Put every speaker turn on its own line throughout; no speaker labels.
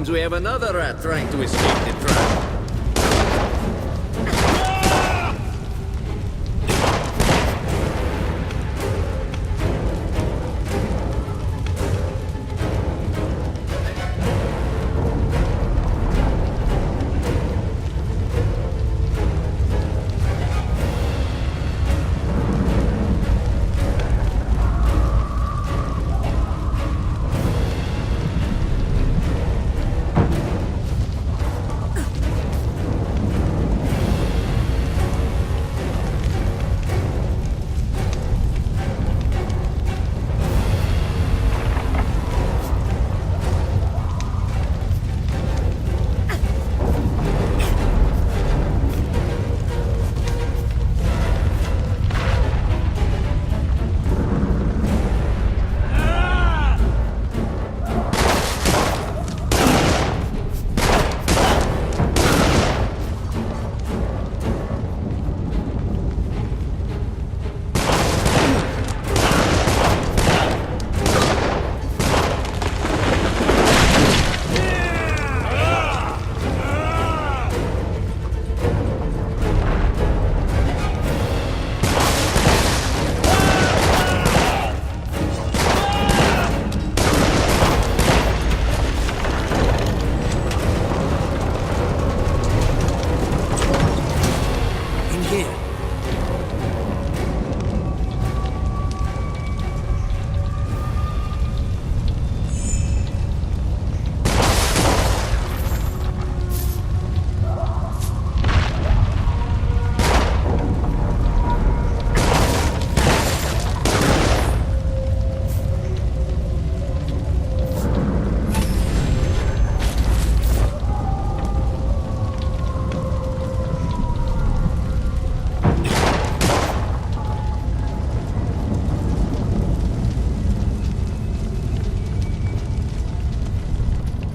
Seems we have another rat trying to escape the trap.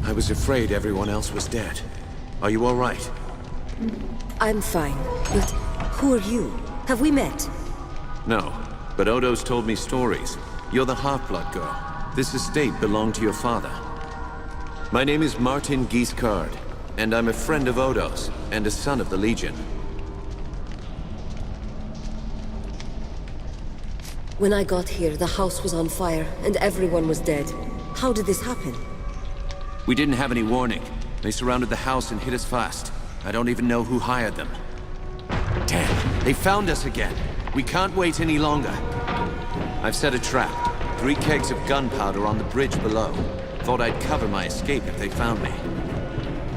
I was afraid everyone else was dead. Are you all right?
I'm fine, but who are you? Have we met?
No, but Odo's told me stories. You're the half-blood girl. This estate belonged to your father. My name is Martin Guiscard, and I'm a friend of Odo's, and a son of the Legion.
When I got here, the house was on fire, and everyone was dead. How did this happen?
We didn't have any warning. They surrounded the house and hit us fast. I don't even know who hired them. Damn, they found us again. We can't wait any longer. I've set a trap. 3 kegs of gunpowder on the bridge below. Thought I'd cover my escape if they found me.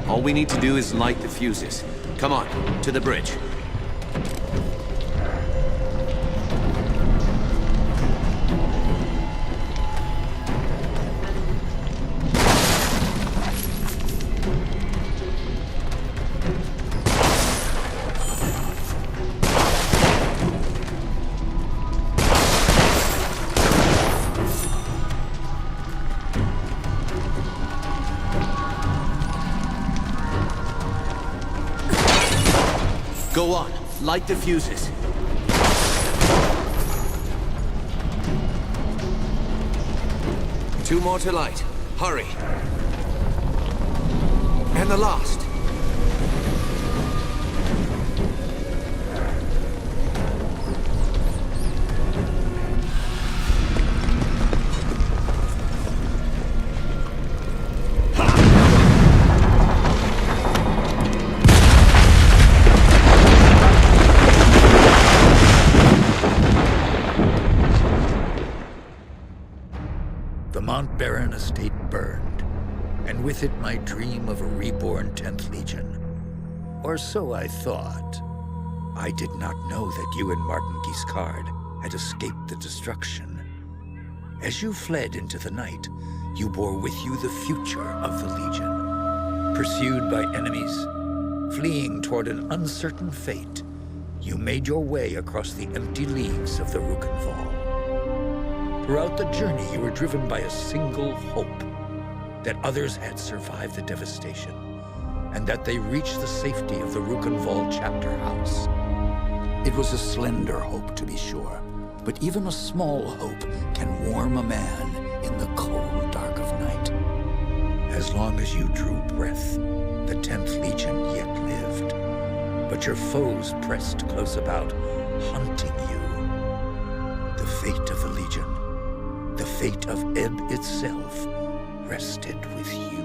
All we need to do is light the fuses. Come on, to the bridge. Go on, light the fuses. Two more to light. Hurry. And the last.
The Mount Baron estate burned, and with it my dream of a reborn 10th Legion. Or so I thought. I did not know that you and Martin Guiscard had escaped the destruction. As you fled into the night, you bore with you the future of the Legion. Pursued by enemies, fleeing toward an uncertain fate, you made your way across the empty leagues of the Rukenval. Throughout the journey, you were driven by a single hope, that others had survived the devastation, and that they reached the safety of the Rukenval chapter house. It was a slender hope, to be sure, but even a small hope can warm a man in the cold dark of night. As long as you drew breath, the 10th Legion yet lived. But your foes pressed close about, hunting you. The fate of the Legion, the fate of Ebb itself, rested with you.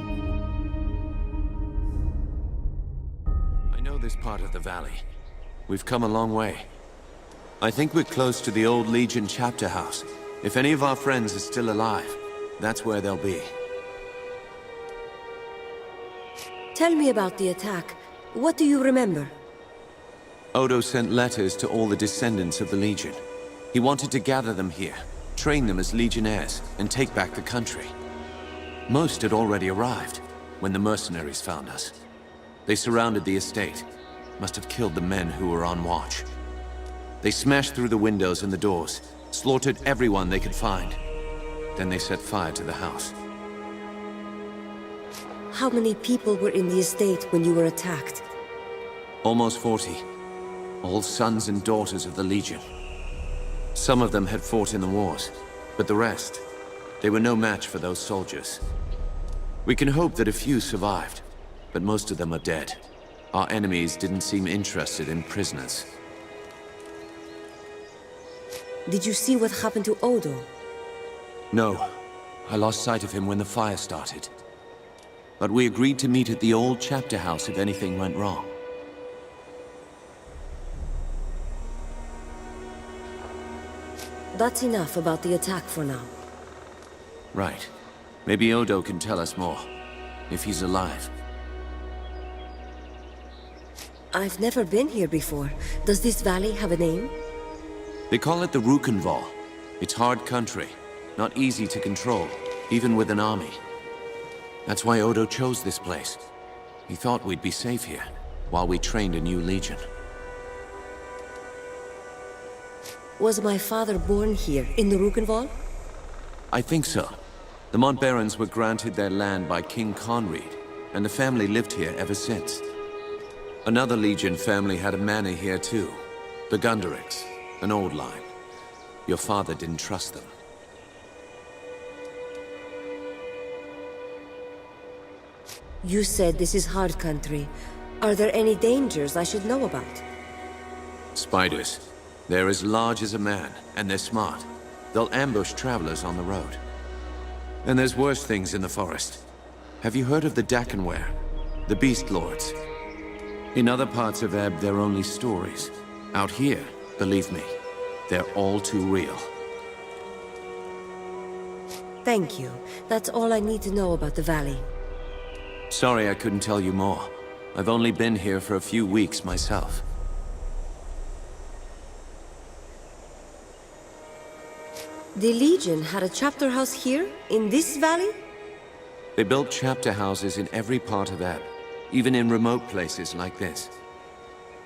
I know this part of the valley. We've come a long way. I think we're close to the old Legion chapter house. If any of our friends are still alive, that's where they'll be.
Tell me about the attack. What do you remember?
Odo sent letters to all the descendants of the Legion. He wanted to gather them here, train them as Legionnaires, and take back the country. Most had already arrived when the mercenaries found us. They surrounded the estate, must have killed the men who were on watch. They smashed through the windows and the doors, slaughtered everyone they could find. Then they set fire to the house.
How many people were in the estate when you were attacked?
Almost 40. All sons and daughters of the Legion. Some of them had fought in the wars, but the rest, they were no match for those soldiers. We can hope that a few survived, but most of them are dead. Our enemies didn't seem interested in prisoners.
Did you see what happened to Odo?
No. I lost sight of him when the fire started. But we agreed to meet at the old chapter house if anything went wrong.
That's enough about the attack for now.
Right. Maybe Odo can tell us more, if he's alive.
I've never been here before. Does this valley have a name?
They call it the Rukenval. It's hard country, not easy to control, even with an army. That's why Odo chose this place. He thought we'd be safe here, while we trained a new legion.
Was my father born here, in the Rukenval?
I think so. The Montbarons were granted their land by King Conrad, and the family lived here ever since. Another Legion family had a manor here too. The Gunderics, an old line. Your father didn't trust them.
You said this is hard country. Are there any dangers I should know about?
Spiders. They're as large as a man, and they're smart. They'll ambush travelers on the road. And there's worse things in the forest. Have you heard of the Dakenware? The Beast Lords? In other parts of Ebb, they're only stories. Out here, believe me, they're all too real.
Thank you. That's all I need to know about the valley.
Sorry I couldn't tell you more. I've only been here for a few weeks myself.
The Legion had a chapter house here, in this valley?
They built chapter houses in every part of Ebb, even in remote places like this.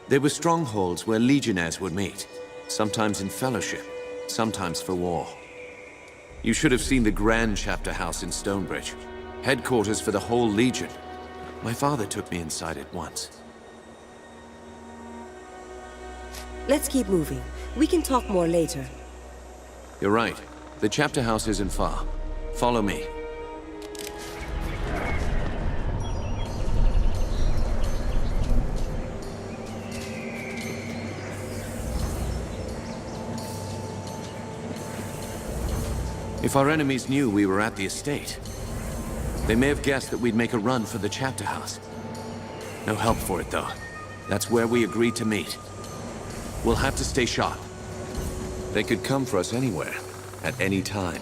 They were strongholds where legionnaires would meet, sometimes in fellowship, sometimes for war. You should have seen the grand chapter house in Stonebridge, headquarters for the whole Legion. My father took me inside it once.
Let's keep moving. We can talk more later.
You're right. The chapter house isn't far. Follow me. If our enemies knew we were at the estate, they may have guessed that we'd make a run for the chapter house. No help for it, though. That's where we agreed to meet. We'll have to stay sharp. They could come for us anywhere, at any time.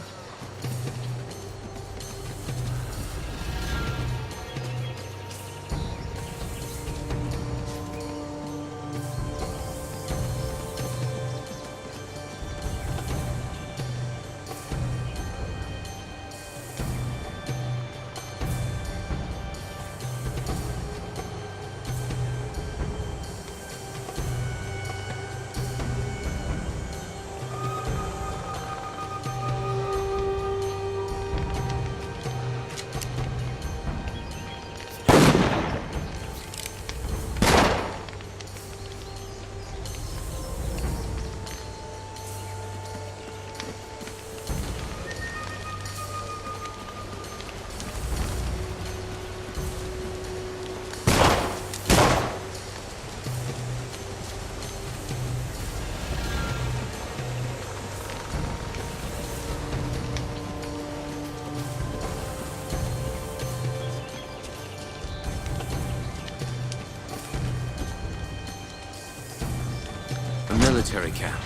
military camp.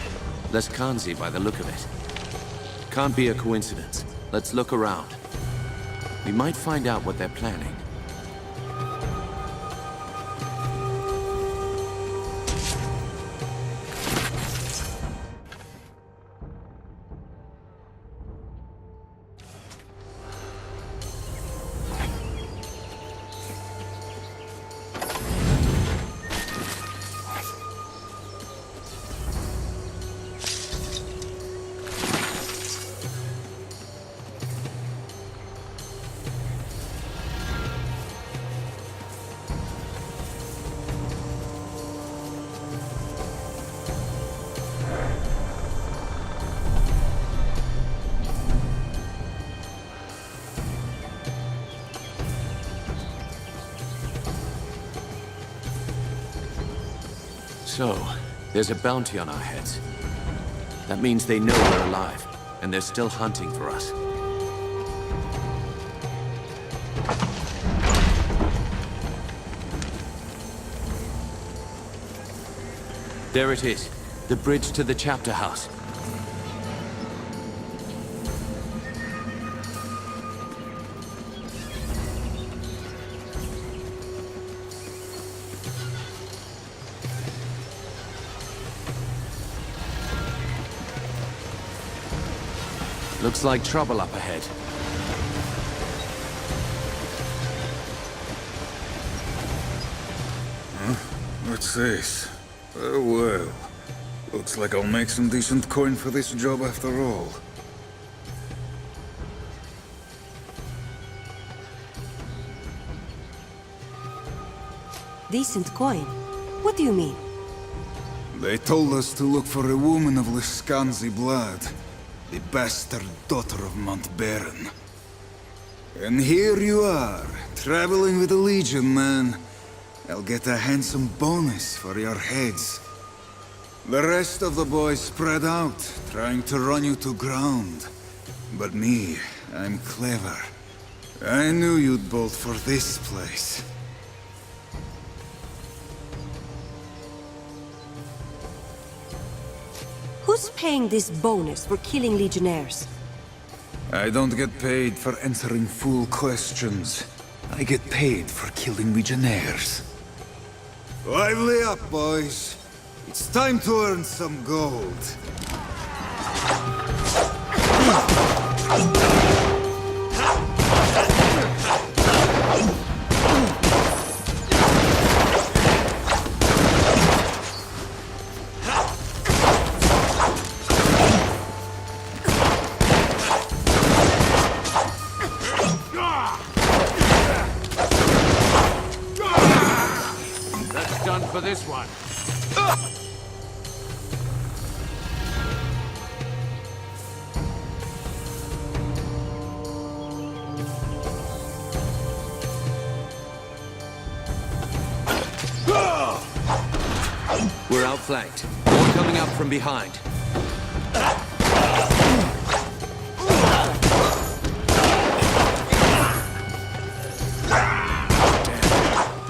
Less Kanzi by the look of it. Can't be a coincidence. Let's look around. We might find out what they're planning. So, there's a bounty on our heads. That means they know we're alive, and they're still hunting for us. There it is, the bridge to the chapter house. Looks like trouble up ahead.
Huh? What's this? Oh well. Looks like I'll make some decent coin for this job after all.
Decent coin? What do you mean?
They told us to look for a woman of Liskanzi blood. The bastard daughter of Mount Baron. And here you are, traveling with the Legion, man. I'll get a handsome bonus for your heads. The rest of the boys spread out, trying to run you to ground. But me, I'm clever. I knew you'd bolt for this place.
Who's paying this bonus for killing Legionnaires?
I don't get paid for answering fool questions. I get paid for killing Legionnaires. Lively up, boys. It's time to earn some gold.
For this one. We're outflanked. More coming up from behind.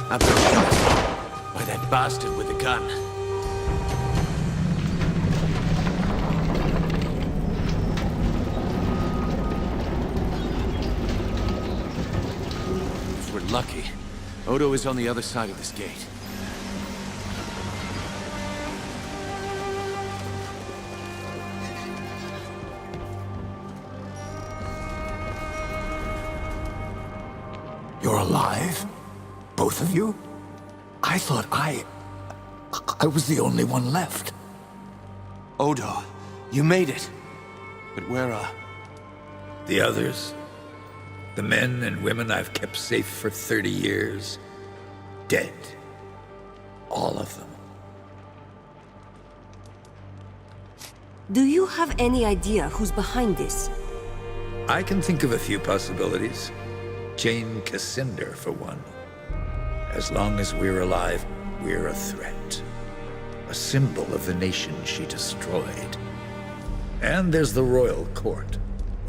I've been shot by that bastard with the gun. If we're lucky, Odo is on the other side of this gate.
You're alive? Both of you? I thought I was the only one left.
Odo, you made it. But where are...
The others? The men and women I've kept safe for 30 years? Dead. All of them.
Do you have any idea who's behind this?
I can think of a few possibilities. Jane Cassinder, for one. As long as we're alive, we're a threat. A symbol of the nation she destroyed. And there's the royal court,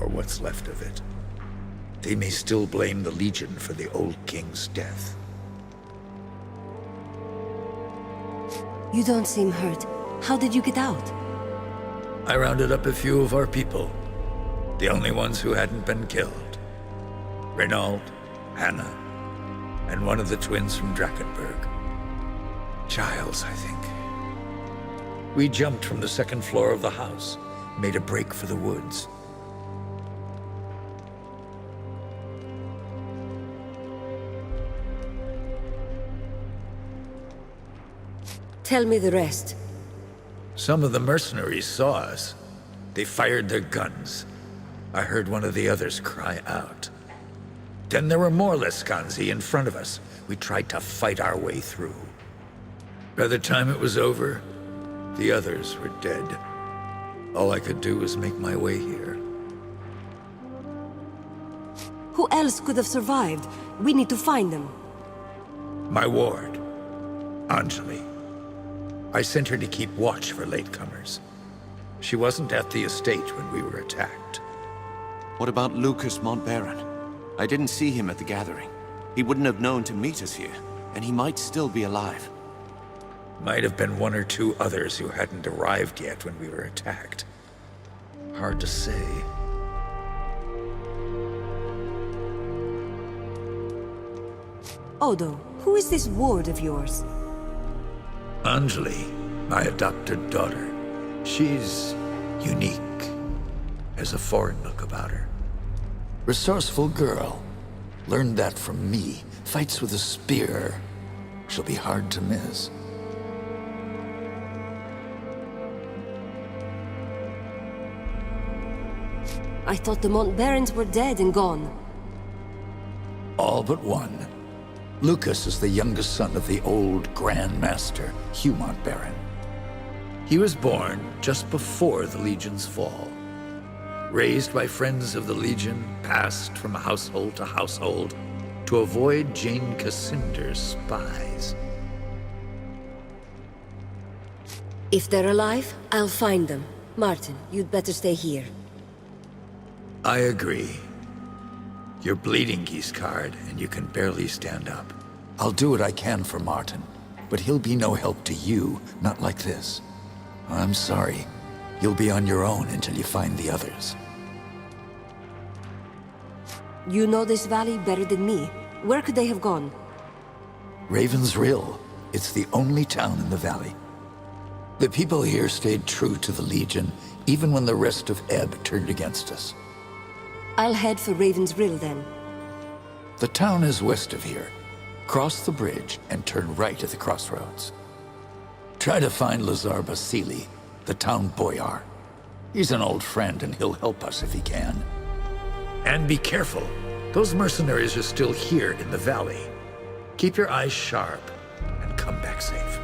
or what's left of it. They may still blame the Legion for the old king's death.
You don't seem hurt. How did you get out?
I rounded up a few of our people. The only ones who hadn't been killed. Renault, Hannah, and one of the twins from Drakenberg. Giles, I think. We jumped from the second floor of the house, made a break for the woods.
Tell me the rest.
Some of the mercenaries saw us. They fired their guns. I heard one of the others cry out. Then there were more Lescanzi in front of us. We tried to fight our way through. By the time it was over, the others were dead. All I could do was make my way here.
Who else could have survived? We need to find them.
My ward, Anjali. I sent her to keep watch for latecomers. She wasn't at the estate when we were attacked.
What about Lucas Montbaron? I didn't see him at the gathering. He wouldn't have known to meet us here, and he might still be alive.
Might have been one or two others who hadn't arrived yet when we were attacked. Hard to say.
Odo, who is this ward of yours?
Anjali, my adopted daughter. She's unique. Has a foreign look about her. Resourceful girl. Learned that from me. Fights with a spear. She'll be hard to miss.
I thought the Montbarons were dead and gone.
All but one. Lucas is the youngest son of the old Grand Master, Hugh Montbaron. He was born just before the Legion's fall. Raised by friends of the Legion, passed from household to household to avoid Jane Cassinder's spies.
If they're alive, I'll find them. Martin, you'd better stay here.
I agree. You're bleeding, Giscard, and you can barely stand up. I'll do what I can for Martin, but he'll be no help to you, not like this. I'm sorry. You'll be on your own until you find the others.
You know this valley better than me. Where could they have gone?
Raven's Rill. It's the only town in the valley. The people here stayed true to the Legion, even when the rest of Ebb turned against us.
I'll head for Raven's Rill then.
The town is west of here. Cross the bridge and turn right at the crossroads. Try to find Lazar Basili, the town boyar. He's an old friend and he'll help us if he can. And be careful. Those mercenaries are still here in the valley. Keep your eyes sharp and come back safe.